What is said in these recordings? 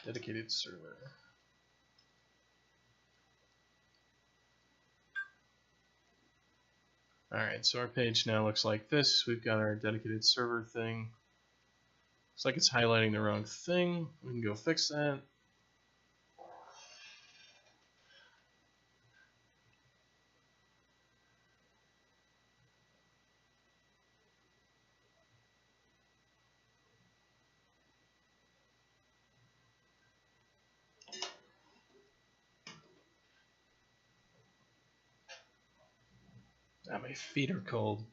dedicated server. Alright, so our page now looks like this. We've got our dedicated server thing. Looks like it's highlighting the wrong thing. We can go fix that. Ah, my feet are cold.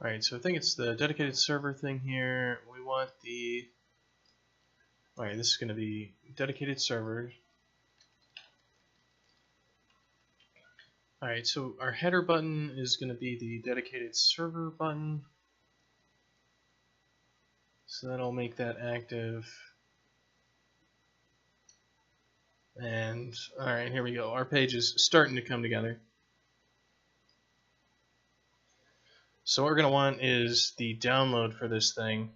Alright, so I think it's the dedicated server thing here. We want the... Alright, this is going to be dedicated server. Alright, so our header button is going to be the dedicated server button. So that'll make that active. And alright, here we go. Our page is starting to come together. So what we're going to want is the download for this thing.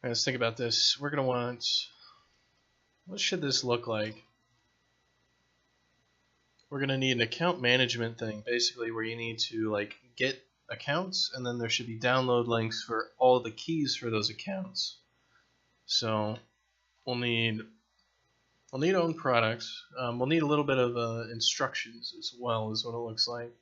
Let's think about this. We're going to want, what should this look like? We're going to need an account management thing, basically, where you need to like get accounts, and then there should be download links for all the keys for those accounts. So we'll need own products. We'll need a little bit of instructions as well, is what it looks like.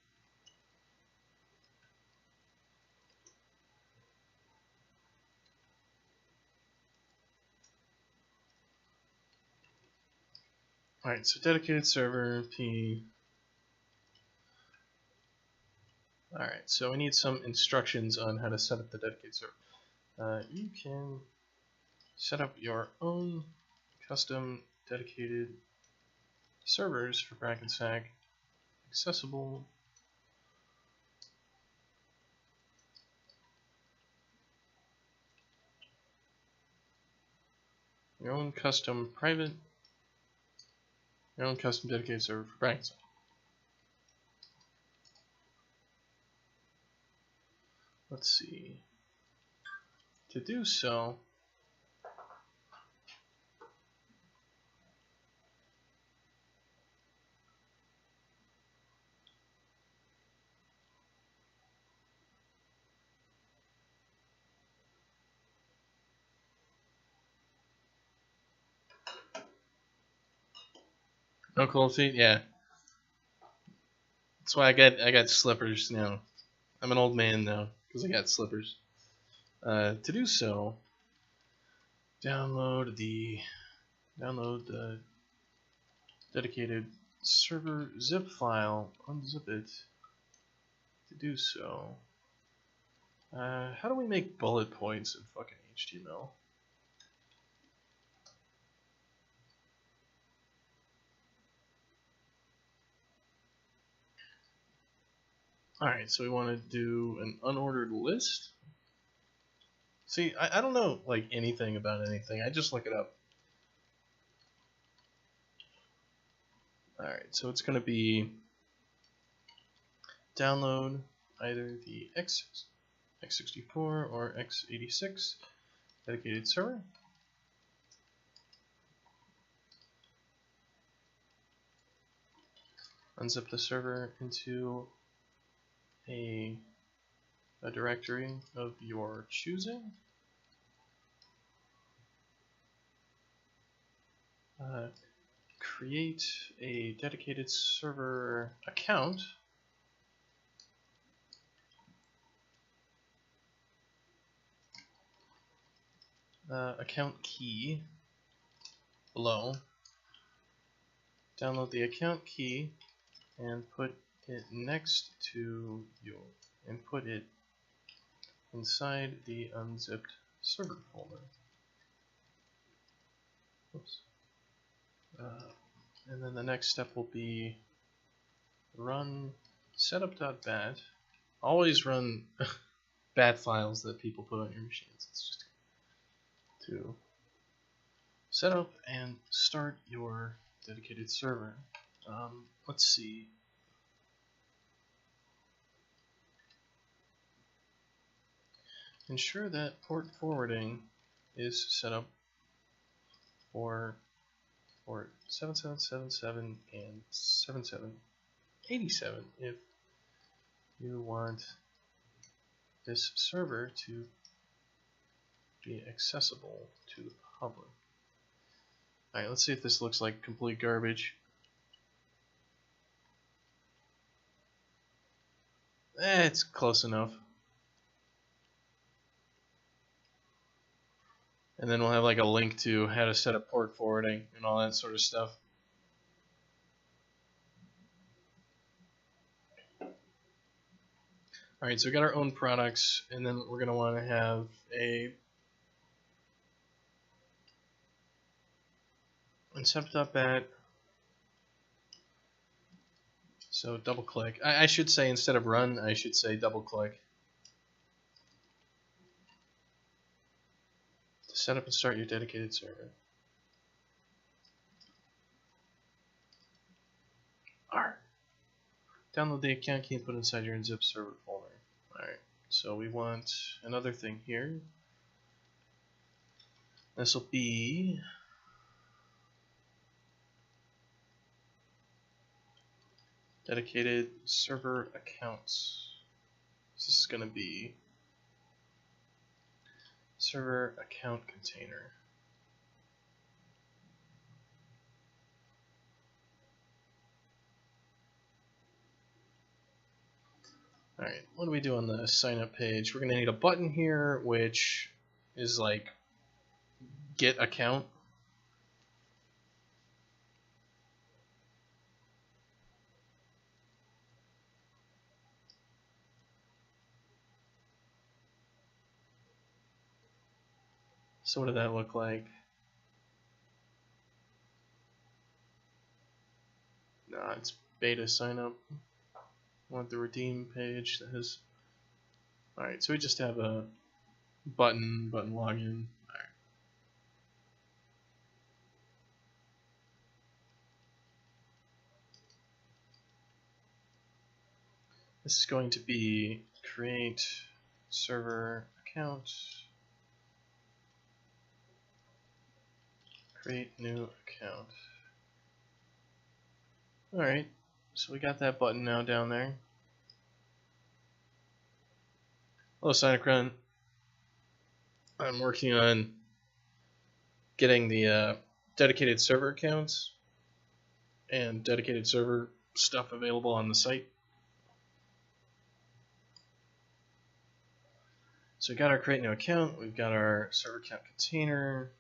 Alright, so dedicated server P. Alright, so we need some instructions on how to set up the dedicated server. You can set up your own custom dedicated servers for Bracketsack, accessible. Your own custom private. Your own custom dedicated server for Bracketsack. Let's see. To do so, no cold feet, yeah. That's why I got slippers now. I'm an old man now because I got slippers. To do so, download the dedicated server zip file. Unzip it. To do so, how do we make bullet points in fucking HTML? Alright, so we want to do an unordered list. See, I don't know like anything about anything. I just look it up. Alright, so it's going to be download either the x64 or x86 dedicated server. Unzip the server into a directory of your choosing. Create a dedicated server account. Account key below. Download the account key and put it next to your, and put it inside the unzipped server folder. Oops. And then the next step will be run setup.bat. Always run bat files that people put on your machines. It's just to set up and start your dedicated server. Let's see. Ensure that port forwarding is set up for port 7777 and 7787 if you want this server to be accessible to the public. Alright, let's see if this looks like complete garbage. It's close enough. And then we'll have like a link to how to set up port forwarding and all that sort of stuff. Alright, so we got our own products, and then we're going to want to have a incept.bat. So double click. I should say, instead of run, I should say double click. To set up and start your dedicated server. R. Download the account key and put it inside your unzip server folder. Alright, so we want another thing here. This will be dedicated server accounts. This is going to be server account container. Alright, what do we do on the sign up page? We're going to need a button here, which is like get account. So what did that look like? Nah, it's beta sign up. I want the redeem page that has. Alright, so we just have a button login. Alright. This is going to be create server account, create new account. Alright, so we got that button now down there. Hello, Sinacron. I'm working on getting the dedicated server accounts and dedicated server stuff available on the site. So we got our create new account, we've got our server account container.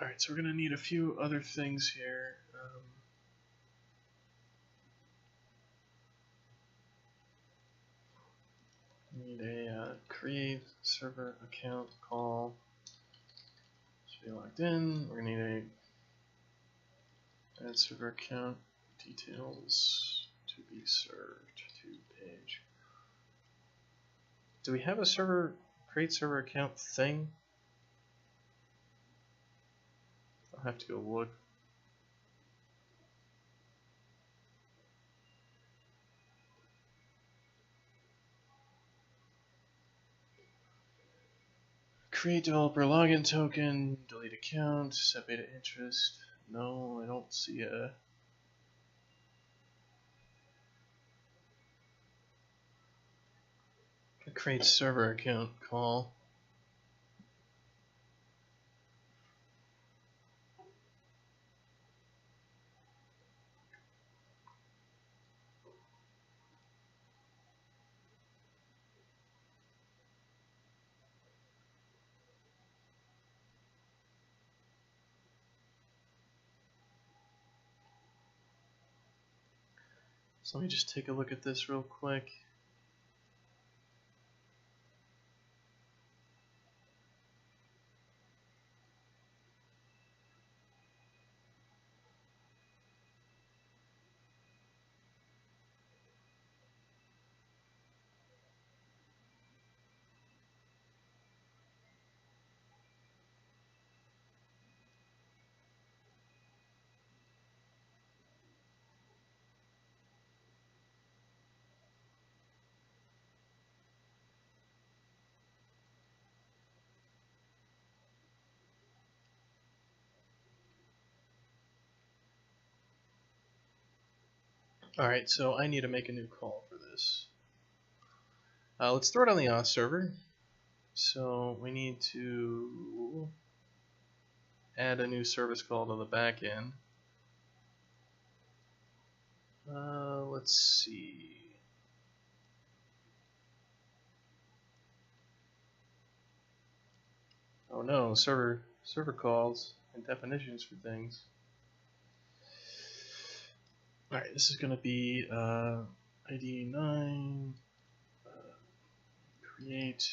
Alright, so we're going to need a few other things here. Need a create server account call. Should be logged in. We're going to need a add server account details to be served to page. Do we have a server create server account thing? I'll have to go look. Create developer login token, delete account, set beta interest. No, I don't see a create server account call. So let me just take a look at this real quick. Alright, so I need to make a new call for this. Let's throw it on the auth server. So we need to add a new service call to the back end. Let's see. Oh no, server calls and definitions for things. Alright, this is going to be ID 9 create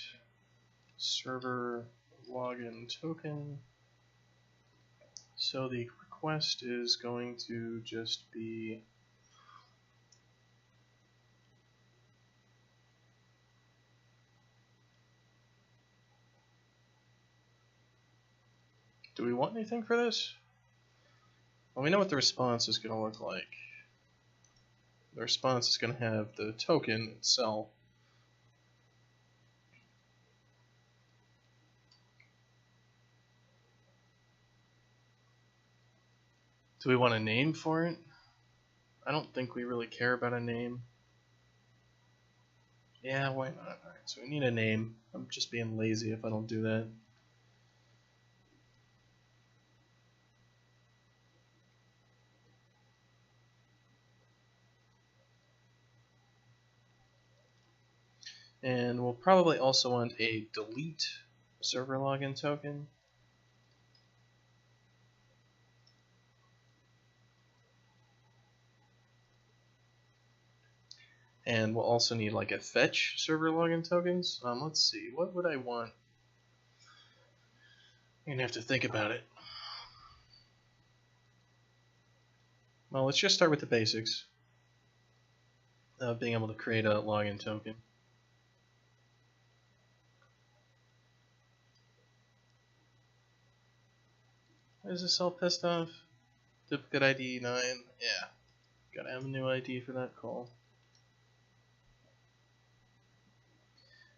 server login token. So the request is going to just be do we want anything for this? Well, we know what the response is going to look like. The response is going to have the token itself. Do we want a name for it? I don't think we really care about a name. Yeah, why not? Alright, so we need a name. I'm just being lazy if I don't do that. And we'll probably also want a delete server login token. And we'll also need like a fetch server login tokens. Let's see, what would I want? I'm gonna have to think about it. Well, let's just start with the basics of being able to create a login token. Why is this all pissed off? Duplicate ID 9. Yeah, gotta have a new ID for that call.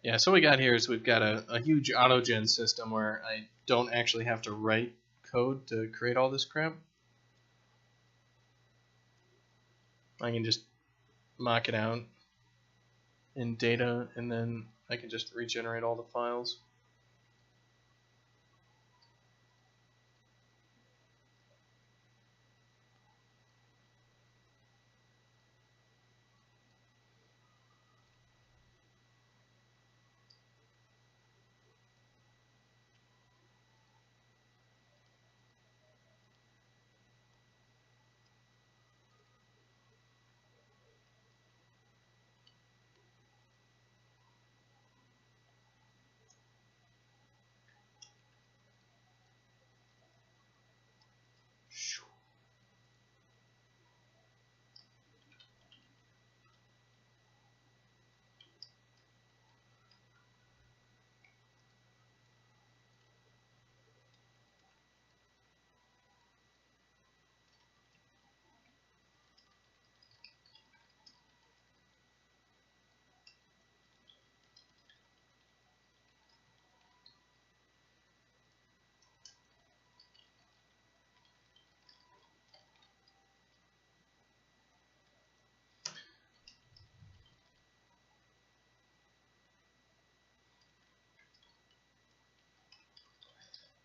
Yeah, so what we got here is we've got a huge autogen system where I don't actually have to write code to create all this crap. I can just mock it out in data, and then I can just regenerate all the files.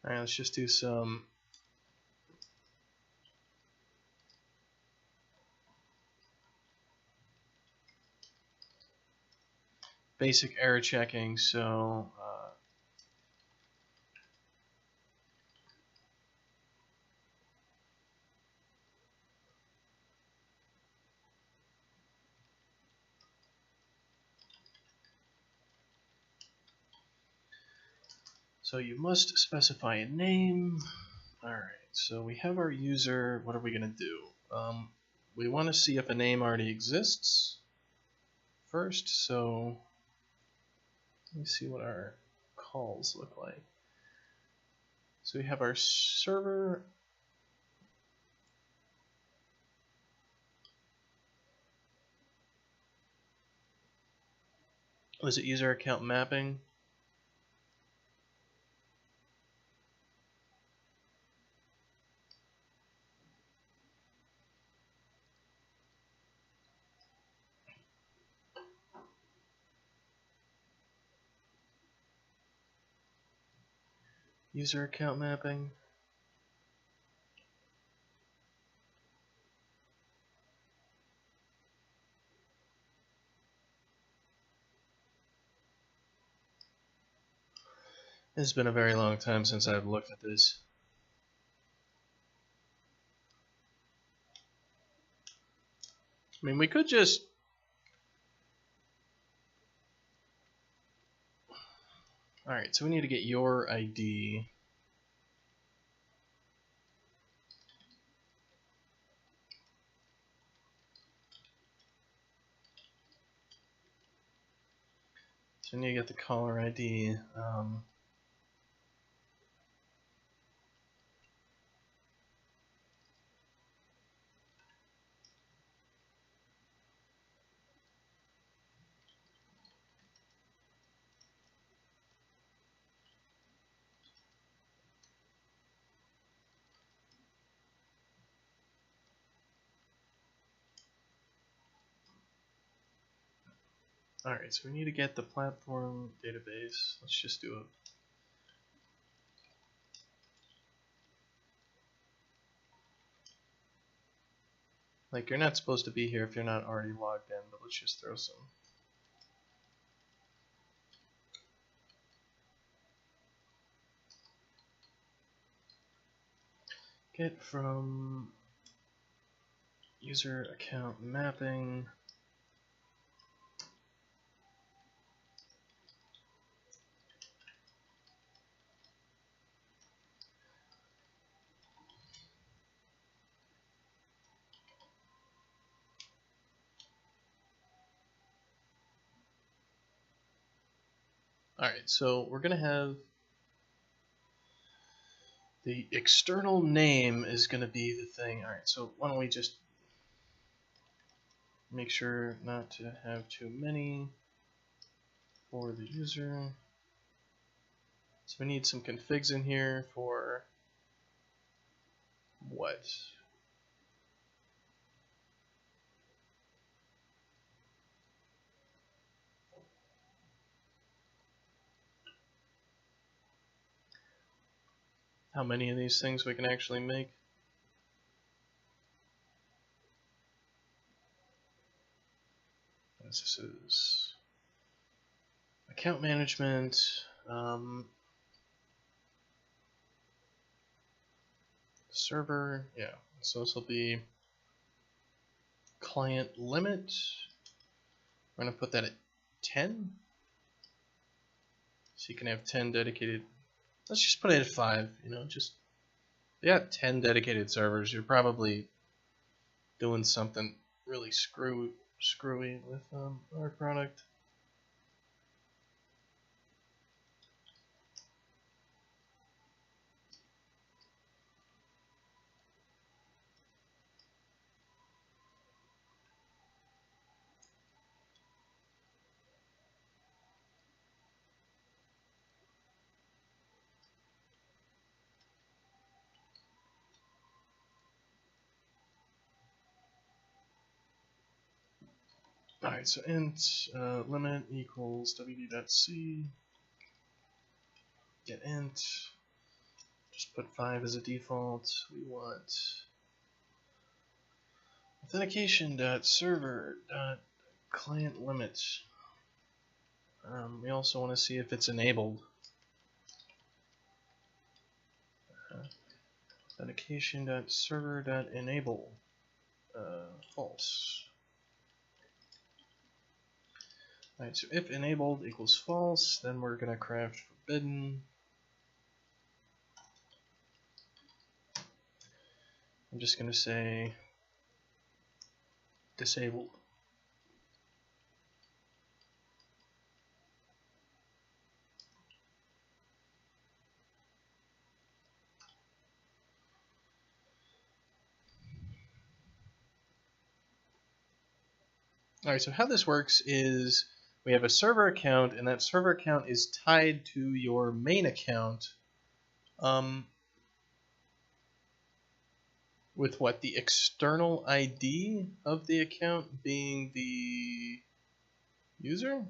Alright, let's just do some basic error checking. So So you must specify a name. Alright, so we have our user. What are we going to do? We want to see if a name already exists first, so let me see what our calls look like. So we have our server. Was it user account mapping? User account mapping. It's been a very long time since I've looked at this. I mean, we could just... Alright, so we need to get your ID. So we need to get the caller ID. Alright, so we need to get the platform database. Let's just do it. Like, you're not supposed to be here if you're not already logged in, but let's just throw some. Get from user account mapping. Alright, so we're going to have the external name is going to be the thing. Alright, so why don't we just make sure not to have too many for the user. So we need some configs in here for what? How many of these things we can actually make? This is account management. Server, yeah. So this will be client limit. We're going to put that at 10. So you can have 10 dedicated. Let's just put it at 5. You know, just if you got 10 dedicated servers, you're probably doing something really screwy with our product. Alright, so int limit equals wd.c. Get int. Just put 5 as a default. We want authentication.server.client limit. We also want to see if it's enabled. Authentication.server.enable. False. Alright, so if enabled equals false, then we're going to craft forbidden. I'm just going to say disabled. Alright, so how this works is we have a server account, and that server account is tied to your main account with what? The external ID of the account being the user?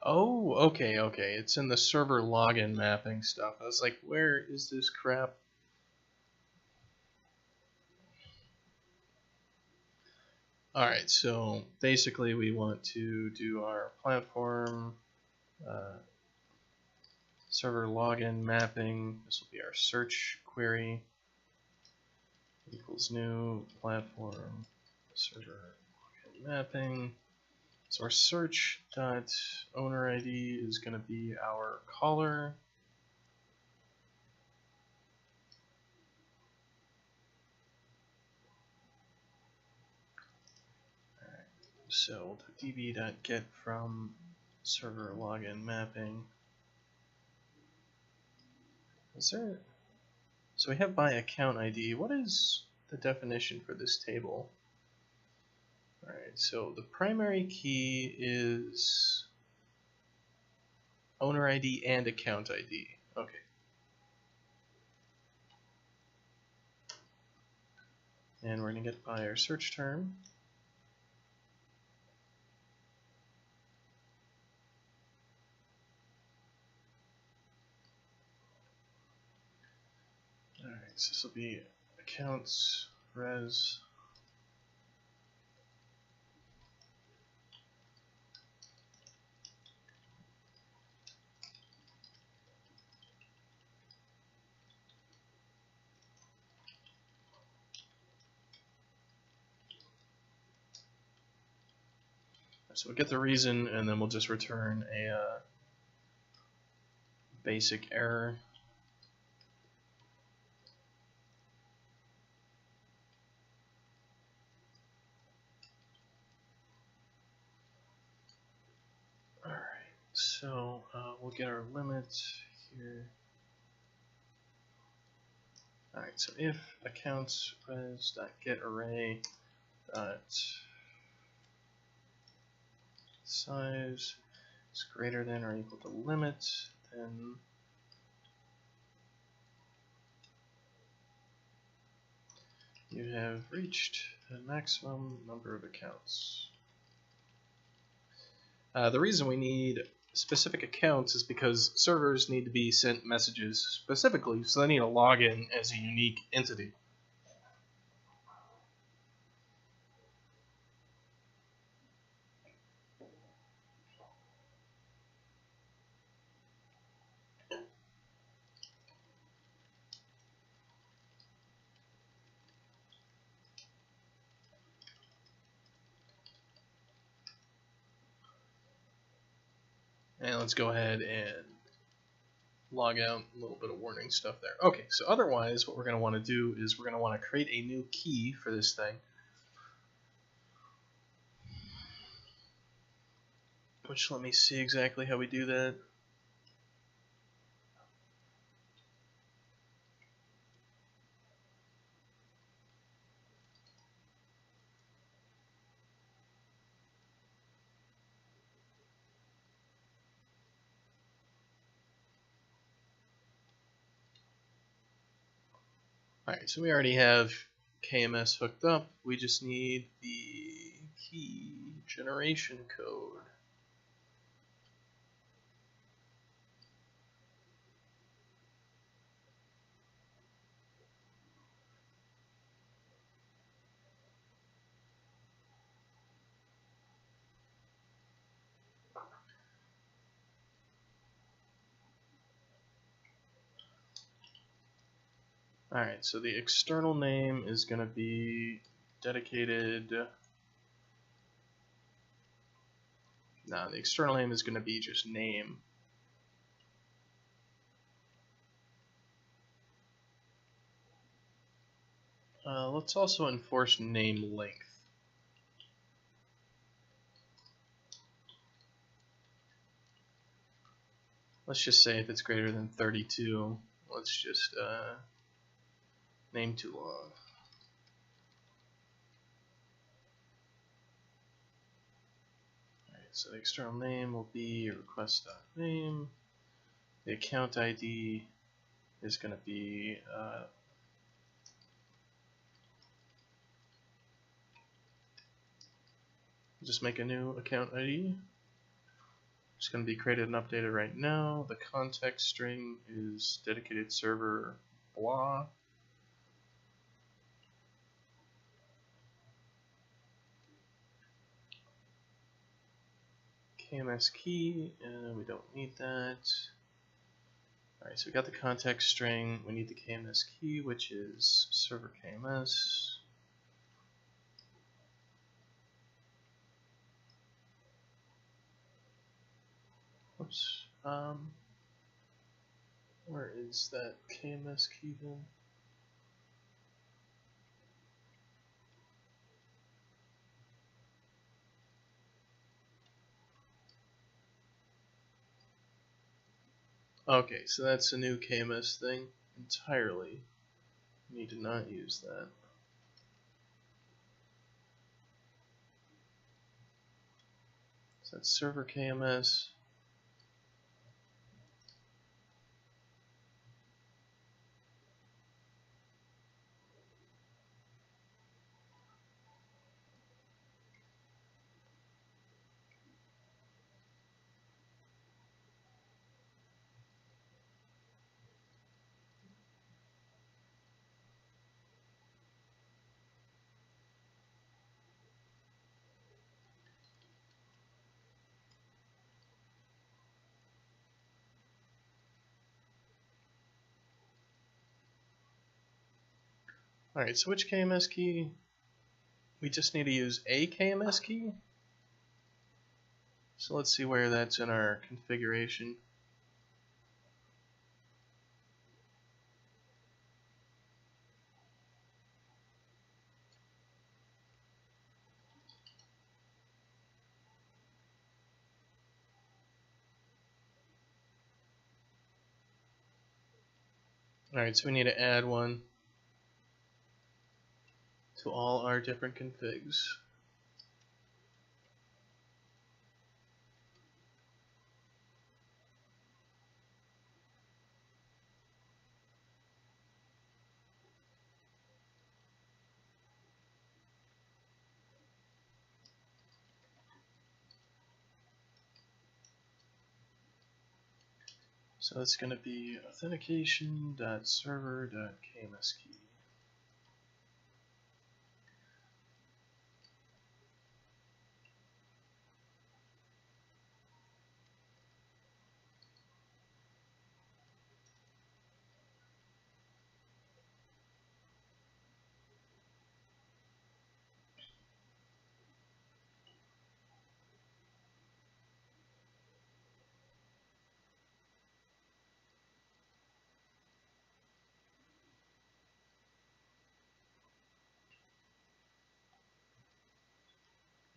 Oh, okay, okay. It's in the server login mapping stuff. I was like, where is this crap? Alright, so basically we want to do our platform server login mapping. This will be our search query equals new platform server login mapping. So our search dot owner ID is going to be our caller. So db.get from server login mapping. Is there? So we have by account ID. What is the definition for this table? All right. So the primary key is owner ID and account ID. Okay. And we're going to get by our search term. Alright, so this will be accounts res. So we'll get the reason, and then we'll just return a basic error. Alright, so we'll get our limit here. Alright, so if accounts res.getArray dot size is greater than or equal to limit, then you have reached the maximum number of accounts. The reason we need specific accounts is because servers need to be sent messages specifically, so they need to log in as a unique entity. And let's go ahead and log out. A little bit of warning stuff there. Okay, so otherwise what we're going to want to do is we're going to want to create a new key for this thing. Which, let me see exactly how we do that. Alright, so we already have KMS hooked up. We just need the key generation code. Alright, so the external name is going to be dedicated. No, the external name is going to be just name. Let's also enforce name length. Let's just say if it's greater than 32, let's just name too long. Alright, so the external name will be request.name. The account ID is going to be just make a new account ID. It's going to be created and updated right now. The context string is dedicated server blah. KMS key, and we don't need that. Alright, so we got the context string. We need the KMS key, which is server KMS. Oops. Where is that KMS key then? Okay, so that's a new KMS thing entirely. Need to not use that. So that's server KMS. Alright, so which KMS key? We just need to use a KMS key. So let's see where that's in our configuration. Alright, so we need to add one to all our different configs. So it's going to be authentication.server.kms key.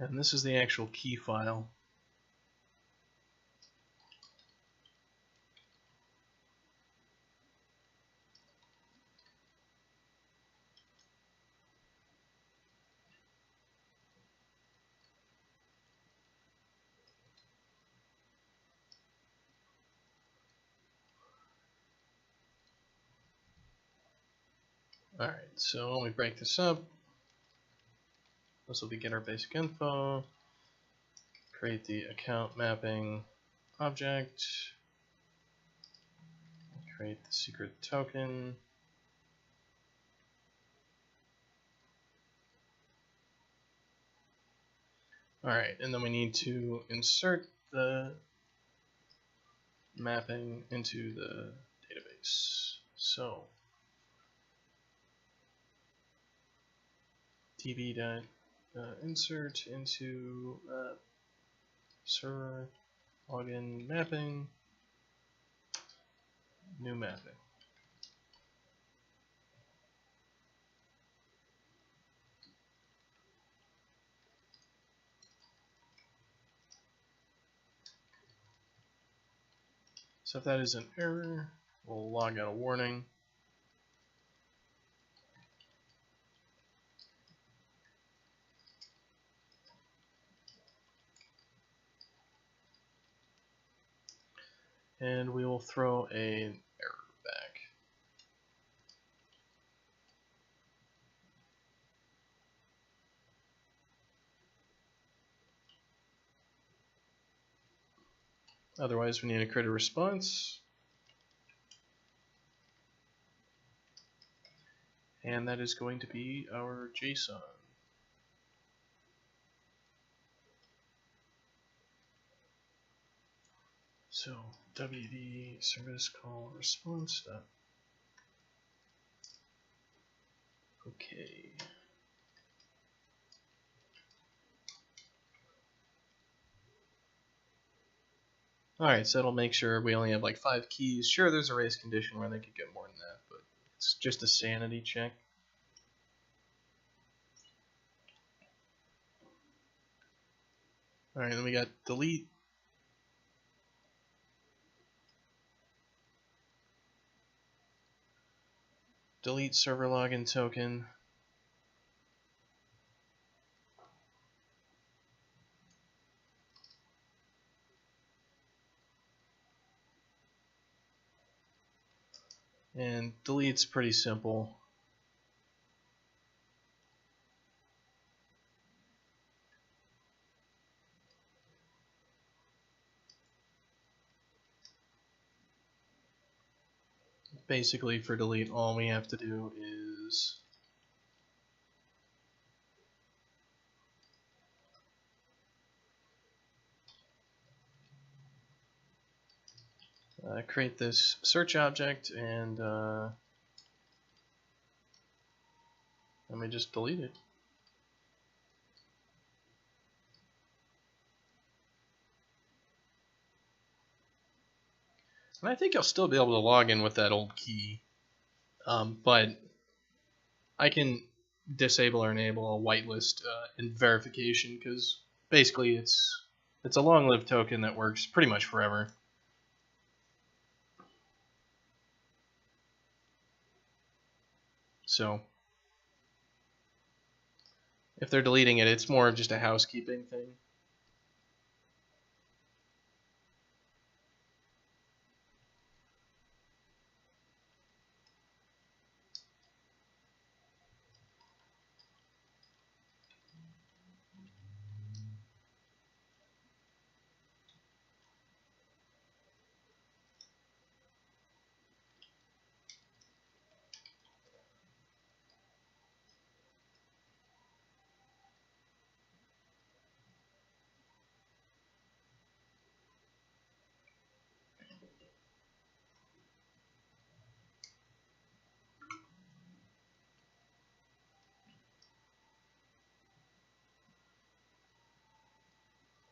And this is the actual key file. Alright, so when we break this up, this will be get our basic info, create the account mapping object, create the secret token, alright, and then we need to insert the mapping into the database. So db.insert into server login mapping, new mapping. So if that is an error, we'll log out a warning. And we will throw an error back. Otherwise, we need to create a response. And that is going to be our JSON. So wd service call response. Okay. Alright, so it'll make sure we only have like 5 keys. Sure, there's a race condition where they could get more than that, but it's just a sanity check. Alright, then we got delete. Delete server login token. And delete's pretty simple. Basically, for delete, all we have to do is create this search object, and let me just delete it. And I think you'll still be able to log in with that old key, but I can disable or enable a whitelist in verification, because basically it's a long-lived token that works pretty much forever. So if they're deleting it, it's more of just a housekeeping thing.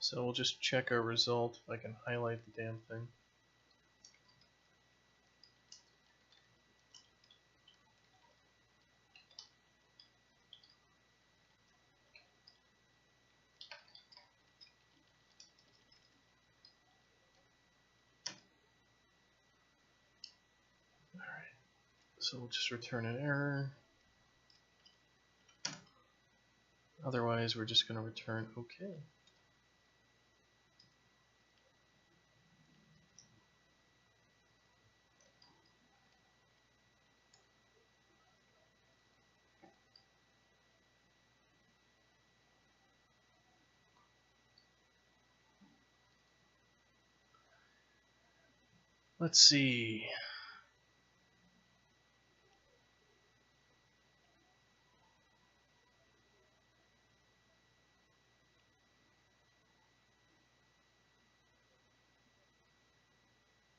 So we'll just check our result. If I can highlight the damn thing. Alright, so we'll just return an error. Otherwise, we're just going to return OK. Let's see.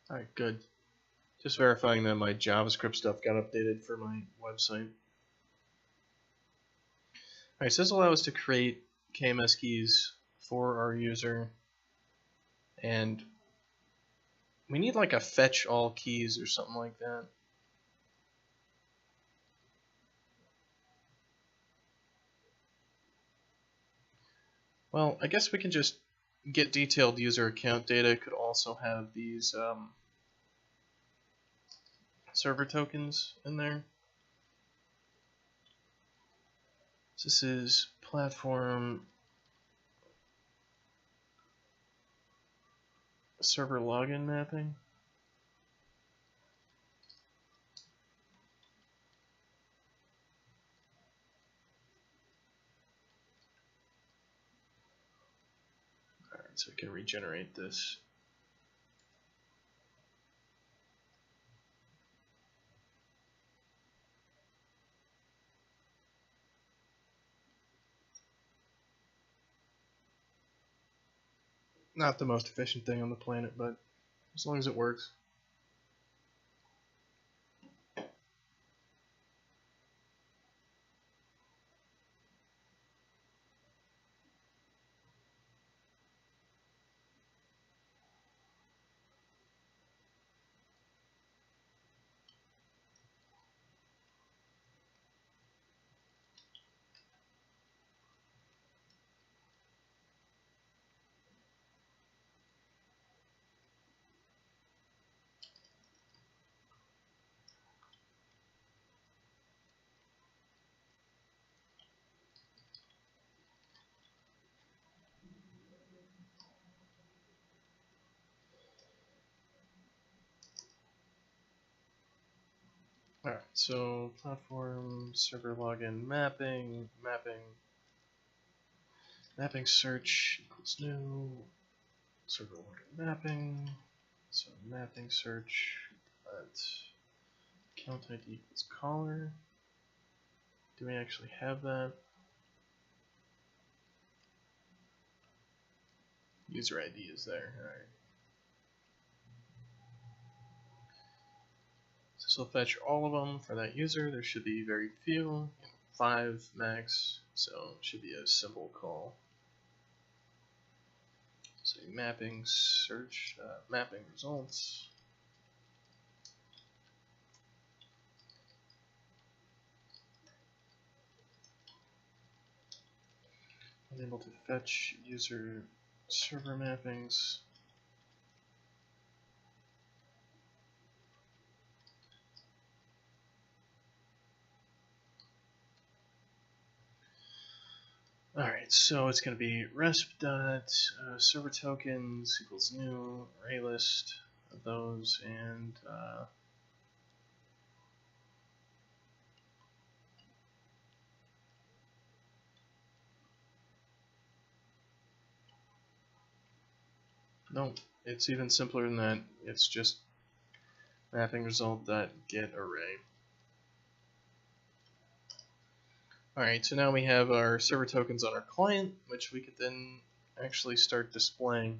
Alright, good. Just verifying that my JavaScript stuff got updated for my website. Alright, so this allows us to create KMS keys for our user, and we need like a fetch all keys or something like that. Well, I guess we can just get detailed user account data. Could also have these server tokens in there. So this is platform server login mapping. Alright, so we can regenerate this. Not the most efficient thing on the planet, but as long as it works. Alright, so platform server login mapping search equals new server login mapping. So mapping search at account ID equals caller. Do we actually have that? User ID is there. Alright. So this will fetch all of them for that user. There should be very few, 5 max, so it should be a simple call. So mapping search, mapping results. Unable to fetch user server mappings. Alright, so it's going to be resp.server tokens equals new array list of those, and no, it's even simpler than that. It's just mapping result.get array. Alright, so now we have our server tokens on our client, which we could then actually start displaying.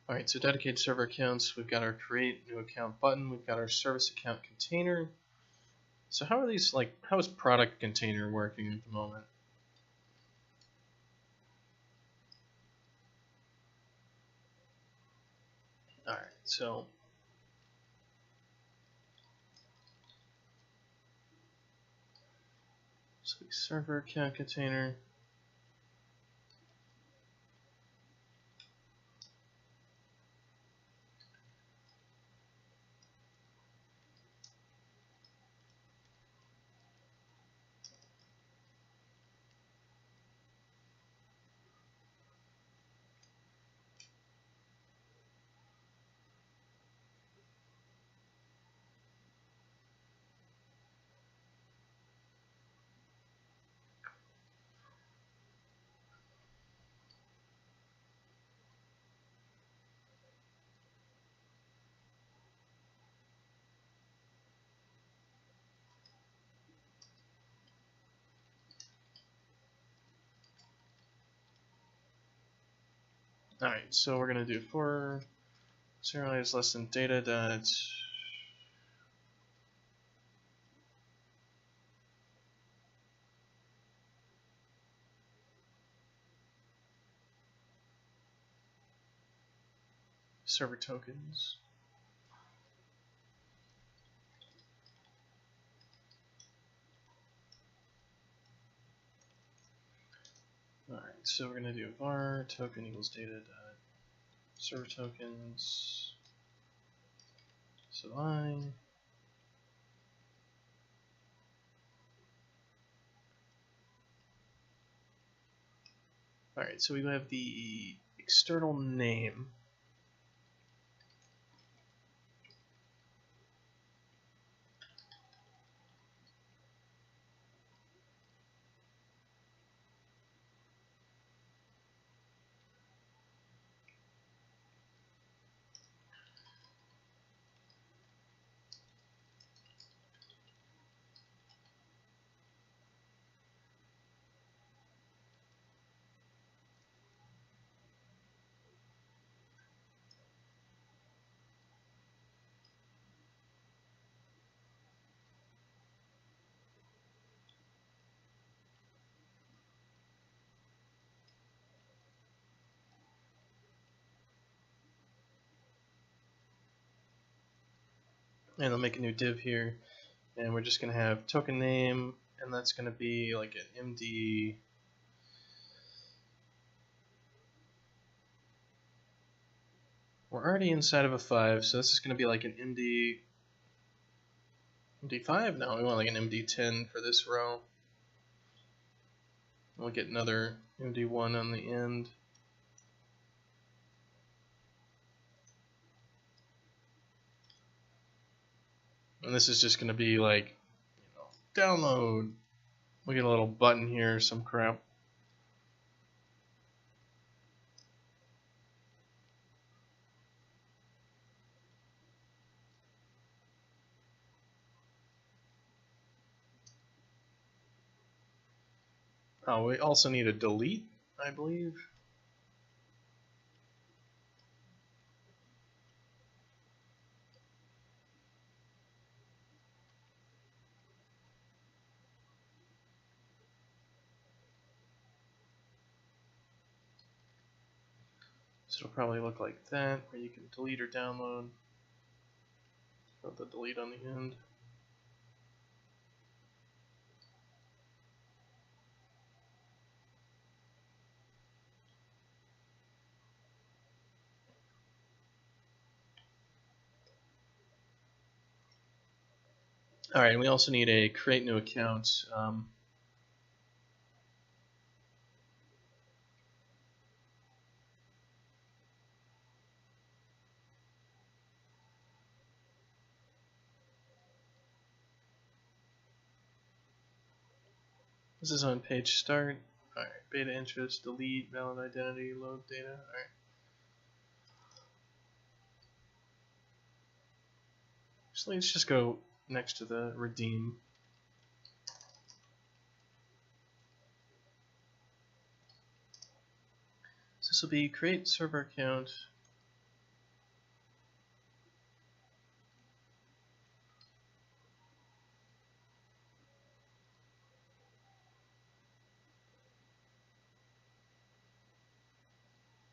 Alright, so dedicated server accounts, we've got our create new account button, we've got our service account container. So how are these, like, how is product container working at the moment? so server account container. Alright, so we're going to do for serialize less than data dot server tokens. Alright, so we're going to do var token equals data dot server tokens. So line. Alright, so we have the external name. And I'll make a new div here, and we're just going to have token name, and that's going to be like an MD. We're already inside of a 5, so this is going to be like an MD5? No, we want like an MD10 for this row. We'll get another MD1 on the end. And this is just going to be like, download. We'll get a little button here, some crap. Oh, we also need a delete, I believe. So it'll probably look like that, where you can delete or download. Put the delete on the end. Alright, and we also need a create new account. This is on page start. Alright, beta interest, delete, valid identity, load data. Alright. So let's just go next to the redeem. So this will be create server account.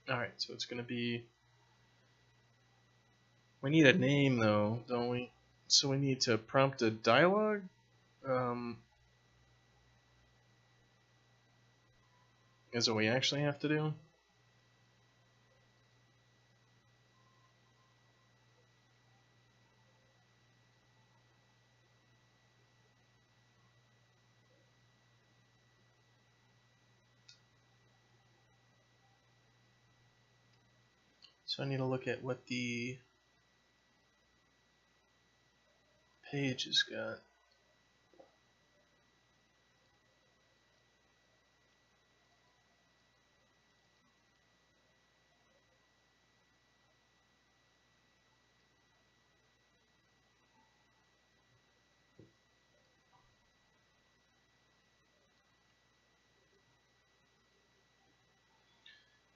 Alright, so it's going to be We need a name though, don't we? So we need to prompt a dialogue. Is what we actually have to do. So I need to look at what the page has got.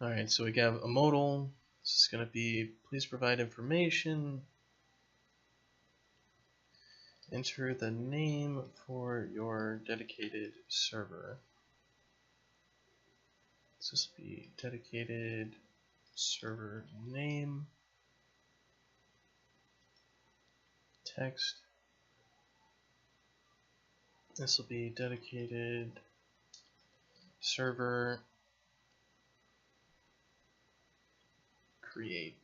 Alright, so we have a modal. This is going to be, please provide information. Enter the name for your dedicated server. So this will be dedicated server name. Text. This will be dedicated server create.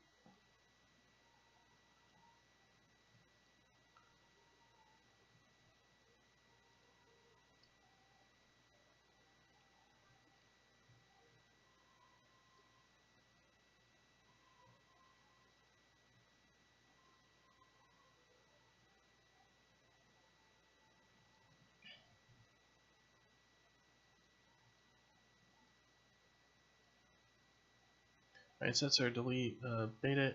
Alright, so that's our delete beta.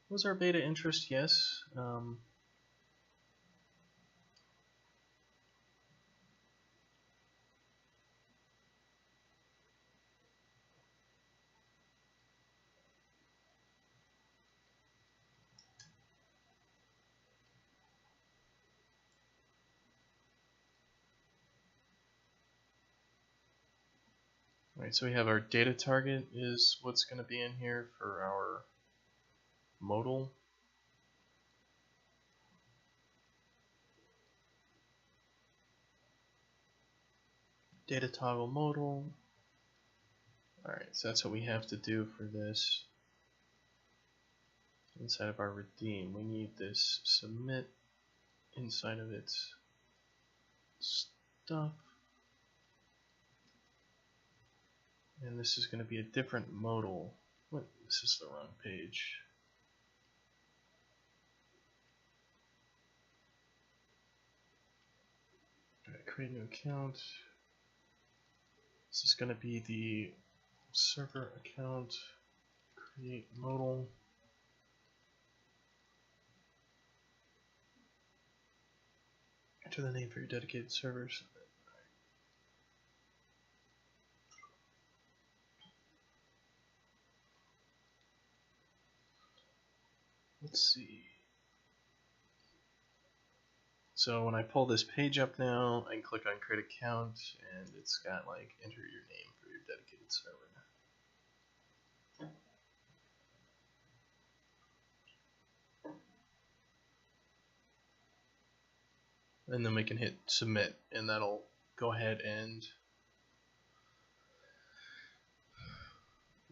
Was our beta interest? Yes. Alright, so we have our data target is what's going to be in here for our modal. Data toggle modal. Alright, so that's what we have to do for this. Inside of our redeem, we need this submit inside of its stuff. And this is going to be a different modal. What? This is the wrong page. Alright, create new account. This is going to be the server account. Create modal. Enter the name for your dedicated servers. Let's see. So when I pull this page up now, I can click on create account, and it's got like enter your name for your dedicated server. And then we can hit submit, and that'll go ahead and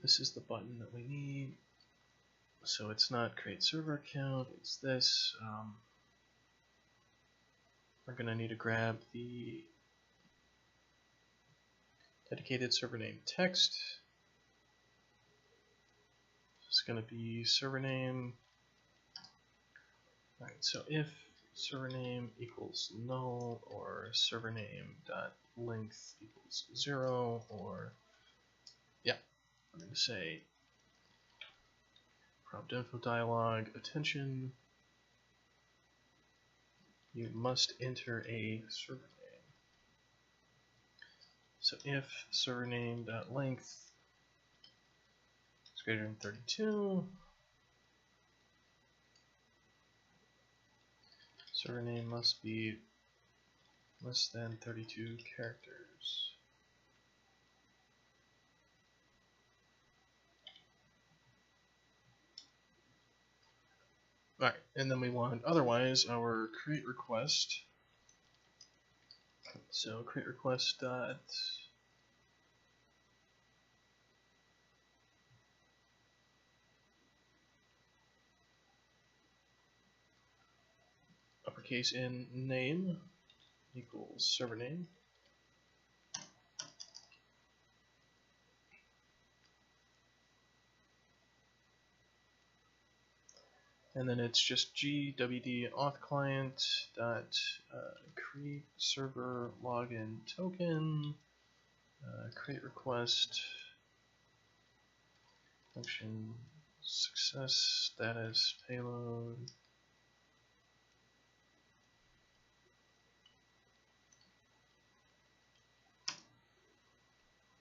this is the button that we need. So it's not create server account, it's this. We're going to need to grab the dedicated server name text. It's going to be server name. Alright, so if server name equals null, or server name dot length equals 0, or yeah, I'm going to say prompt info dialog, attention, you must enter a server name. So if server name dot length is greater than 32, server name must be less than 32 characters. Alright, and then we want otherwise our create request. So create request dot uppercase N name equals server name. And then it's just gwd auth client dot create server login token create request function success status payload.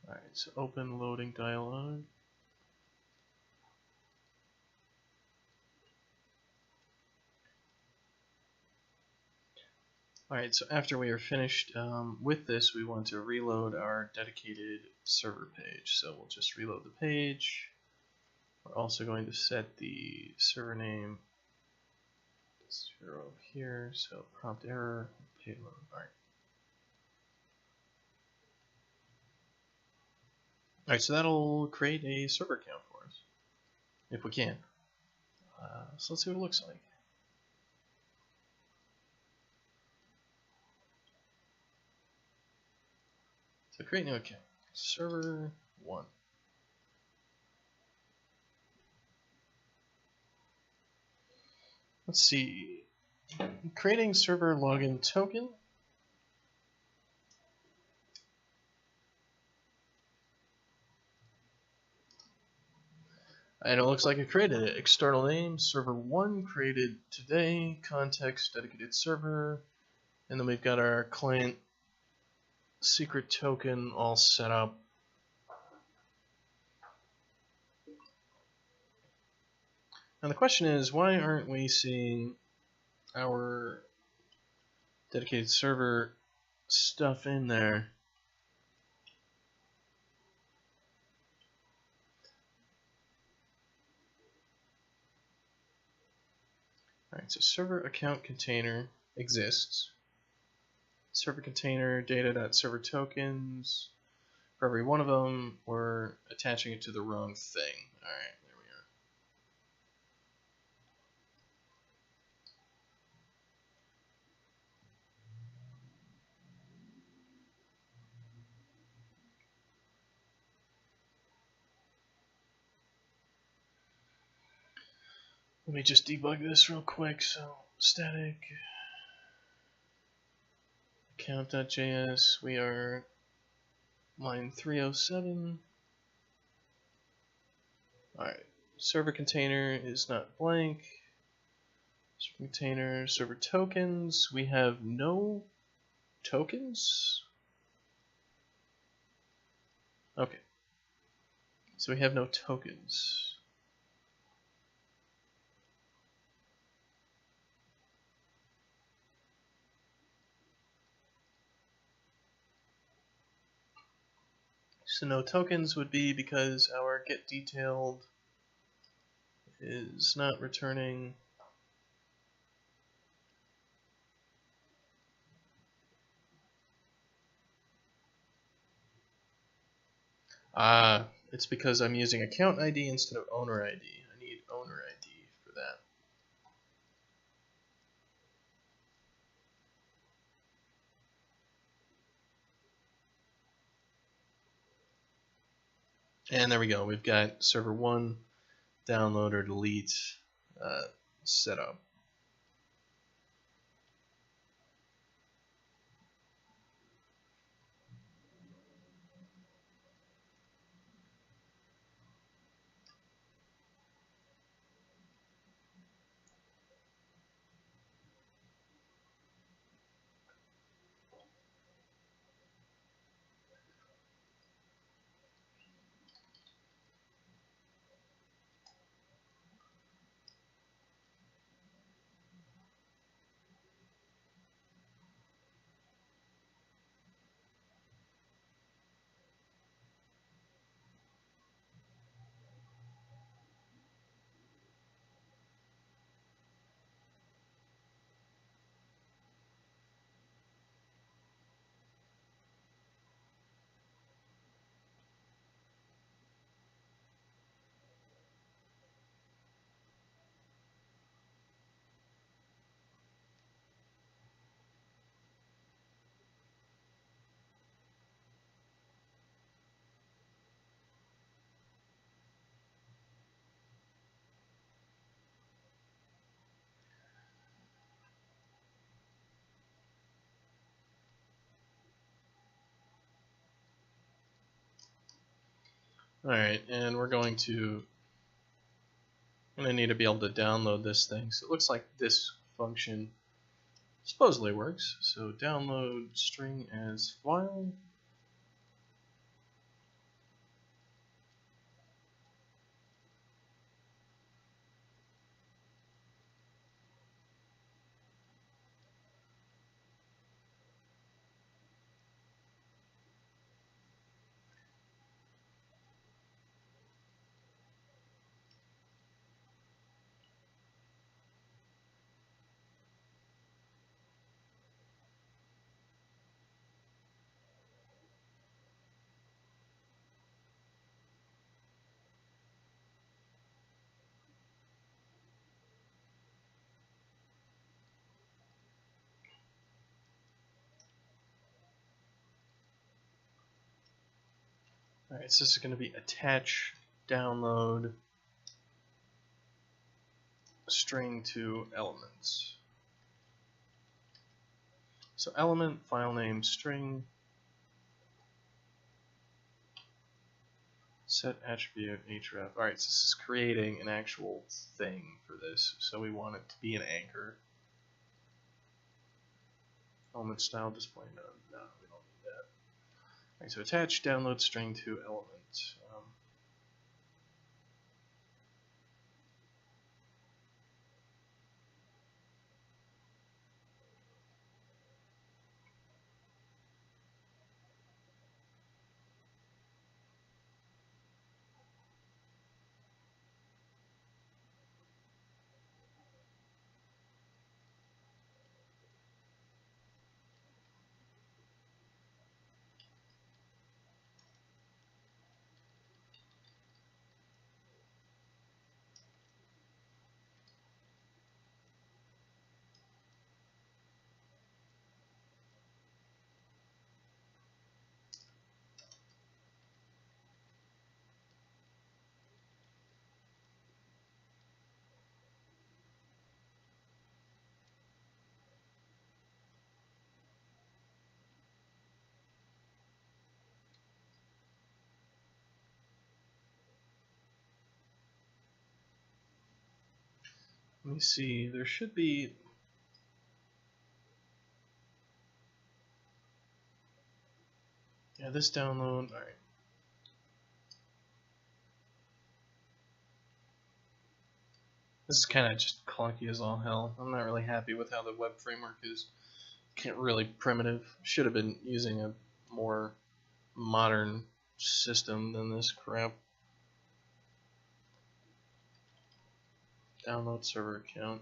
Alright, so open loading dialog. Alright, so after we are finished with this, we want to reload our dedicated server page. So we'll just reload the page. We're also going to set the server name to 0 here, so prompt error, payload. Alright. Alright, so that'll create a server account for us, if we can. So let's see what it looks like. So create new account, server 1. Let's see, creating server login token. And it looks like it created it. External name, server 1 created today, context, dedicated server, and then we've got our client secret token all set up. And the question is, why aren't we seeing our dedicated server stuff in there? Alright, so server account container exists. Server container data.server tokens. For every one of them, we're attaching it to the wrong thing. Alright, there we are. Let me just debug this real quick. So static account.js, we are line 307. Alright, server container is not blank. Server container, server tokens, we have no tokens? Okay, so we have no tokens. So no tokens would be because our get detailed is not returning. It's because I'm using account ID instead of owner ID. I need owner ID for that. And there we go. We've got server 1 download or delete set up. Alright, and we're going to need to be able to download this thing. So it looks like this function supposedly works. So download string as file. Alright, so this is going to be attach download string to elements. So element, file name, string, set attribute href. Alright, so this is creating an actual thing for this. So we want it to be an anchor. Element style display none. No, we don't need that. Alright, so attach download string to element. Let me see, there should be this download. Alright. This is kind of just clunky as all hell. I'm not really happy with how the web framework is. Really primitive. Should have been using a more modern system than this crap. Download server account.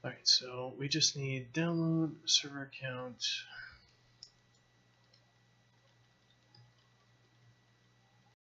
Alright, so we just need download server account.